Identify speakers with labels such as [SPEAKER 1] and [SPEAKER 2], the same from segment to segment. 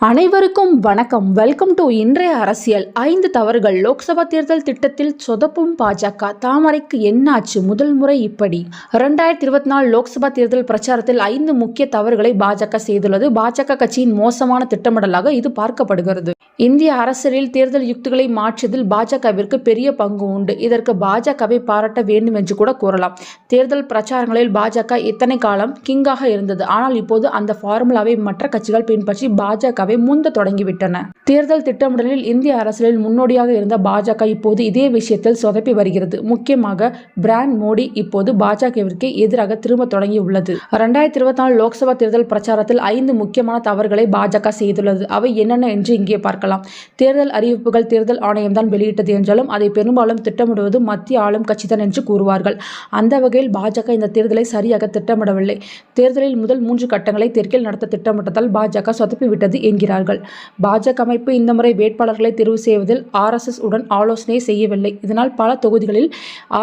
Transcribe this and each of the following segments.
[SPEAKER 1] அனைவருக்கும் வணக்கம். Welcome to இன்றைய அரசியல். 5 தவறுகள் லோக்சபா தேர்தல் திட்டத்தில் சொதப்பும் பாஜக. தாமரைக்கு என்னாச்சு? முதல் முறை இப்படி. 2024 லோக்சபா தேர்தல் பிரச்சாரத்தில் 5 முக்கிய தவறுகளை பாஜக செய்துள்ளது. பாஜக கட்சியின் மோசமான திட்டமிடலாக இது பார்க்கப்படுகிறது. இந்திய அரசியலில் தேர்தல் யுக்திகளை மாற்றியதில் பாஜகவிற்கு பெரிய பங்கு உண்டு. இதற்கு பாஜகவை பாராட்ட வேண்டும் என்று கூட கூறலாம். தேர்தல் பிரச்சாரங்களில் பாஜக இத்தனை காலம் கிங்காக இருந்தது. ஆனால் இப்போது அந்த ஃபார்முலாவை மற்ற கட்சிகள் பின்பற்றி பாஜகவை முந்த தொடங்கிவிட்டன. தேர்தல் திட்டமிடலில் இந்திய அரசியலில் முன்னோடியாக இருந்த பாஜக இப்போது இதே விஷயத்தில் சொதப்பி வருகிறது. முக்கியமாக பிராண்ட் மோடி இப்போது பாஜகவிற்கு எதிராக திரும்ப தொடங்கியுள்ளது. 2024 லோக்சபா தேர்தல் பிரச்சாரத்தில் 5 முக்கியமான தவறுகளை பாஜக செய்துள்ளது. அவை என்னென்ன என்று இங்கே பார்க்கலாம். தேர்தல் அறிவிப்புகள் தேர்தல் ஆணையம் தான் வெளியிட்டது என்றாலும் அதை பெரும்பாலும் திட்டமிடுவது மத்திய ஆளும் கட்சிதான் என்று கூறுவார்கள். அந்த வகையில் பாஜக இந்த தேர்தலை சரியாக திட்டமிடவில்லை. தேர்தலில் முதல் 3 கட்டங்களை தெற்கில் நடத்த திட்டமிட்டதால் பாஜக சொதப்பிவிட்டது என்கிறார்கள். பாஜக அமைப்பு இந்த முறை வேட்பாளர்களை தேர்வு செய்வதில் RSS உடன் ஆலோசனை செய்யவில்லை. இதனால் பல தொகுதிகளில்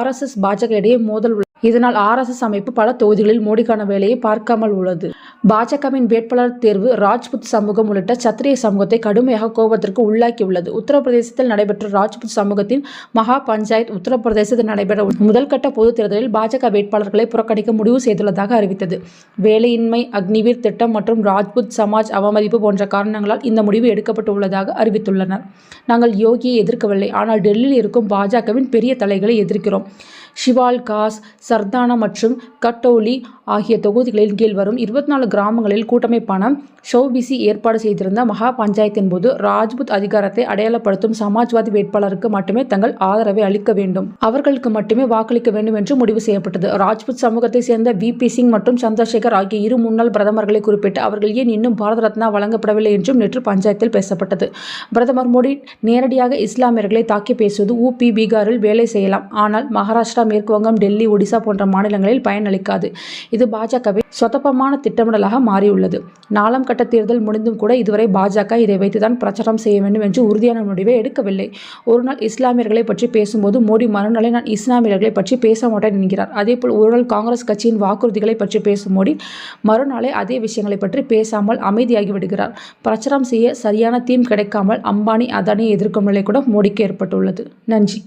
[SPEAKER 1] RSS பாஜக இடையே மோதல் உள்ளது. இதனால் RSS அமைப்பு பல தொகுதிகளில் மோடிக்கான வேலையை பார்க்காமல் உள்ளது. பாஜகவின் வேட்பாளர் தேர்வு ராஜ்புத் சமூகம் உள்ளிட்ட சத்திரிய சமூகத்தை கடுமையாக கோபத்திற்கு உள்ளாக்கியுள்ளது. உத்தரப்பிரதேசத்தில் நடைபெற்ற ராஜ்புத் சமூகத்தின் மகா பஞ்சாயத் உத்தரப்பிரதேசத்தில் நடைபெற்ற முதல் கட்ட பொதுத் தேர்தலில் பாஜக வேட்பாளர்களை புறக்கணிக்க முடிவு செய்துள்ளதாக அறிவித்தது. வேலையின்மை, அக்னிவீர் திட்டம் மற்றும் ராஜ்புத் சமாஜ் அவமதிப்பு போன்ற காரணங்களால் இந்த முடிவு எடுக்கப்பட்டு உள்ளதாக அறிவித்துள்ளனர். நாங்கள் யோகியை எதிர்க்கவில்லை, ஆனால் டெல்லியில் இருக்கும் பாஜகவின் பெரிய தலைகளை எதிர்க்கிறோம். ஷிவால் காஸ், சர்தானா மற்றும் கட்டௌலி ஆகிய தொகுதிகளின் கீழ் வரும் 24 கிராமங்களில் கூட்டமைப்பான ஷோபிசி ஏற்பாடு செய்திருந்த மகா பஞ்சாயத்தின் போது ராஜ்புத் அதிகாரத்தை அடையாளப்படுத்தும் சமாஜ்வாதி வேட்பாளருக்கு மட்டுமே தங்கள் ஆதரவை அளிக்க வேண்டும், அவர்களுக்கு மட்டுமே வாக்களிக்க வேண்டும் என்று முடிவு செய்யப்பட்டது. ராஜ்புத் சமூகத்தை சேர்ந்த VP சிங் மற்றும் சந்திரசேகர் ஆகிய 2 முன்னாள் பிரதமர்களை குறிப்பிட்டு அவர்கள் ஏன் இன்னும் பாரத ரத்னா வழங்கப்படவில்லை என்றும் நேற்று பஞ்சாயத்தில் பேசப்பட்டது. பிரதமர் மோடி நேரடியாக இஸ்லாமியர்களை தாக்கி பேசுவது UP, பீகாரில் வேலை செய்யலாம், ஆனால் மகாராஷ்டிரா, மேற்கு வங்கம், டெல்லி, ஒடிசா போன்ற மாநிலங்களில் பயனளிக்காது. இது பாஜகவை சொதப்பமான திட்டமிடலாக மாறியுள்ளது. 4ஆம் கட்ட தேர்தல் முடிந்தும் கூட இதுவரை பாஜக இதை வைத்துதான் பிரச்சாரம் செய்ய வேண்டும் என்று உறுதியான முடிவை எடுக்கவில்லை. ஒருநாள் இஸ்லாமியர்களை பற்றி பேசும்போது மோடி மறுநாளே நான் இஸ்லாமியர்களை பற்றி பேச மாட்டேன் என்கிறார். அதேபோல் ஒருநாள் காங்கிரஸ் கட்சியின் வாக்குறுதிகளை பற்றி பேசும் மோடி மறுநாளே அதே விஷயங்களை பற்றி பேசாமல் அமைதியாகி விடுகிறார். பிரச்சாரம் செய்ய சரியான தீம் கிடைக்காமல் அம்பானி, அதானியை எதிர்க்கும் நிலை கூட மோடிக்கு ஏற்பட்டுள்ளது. நன்றி.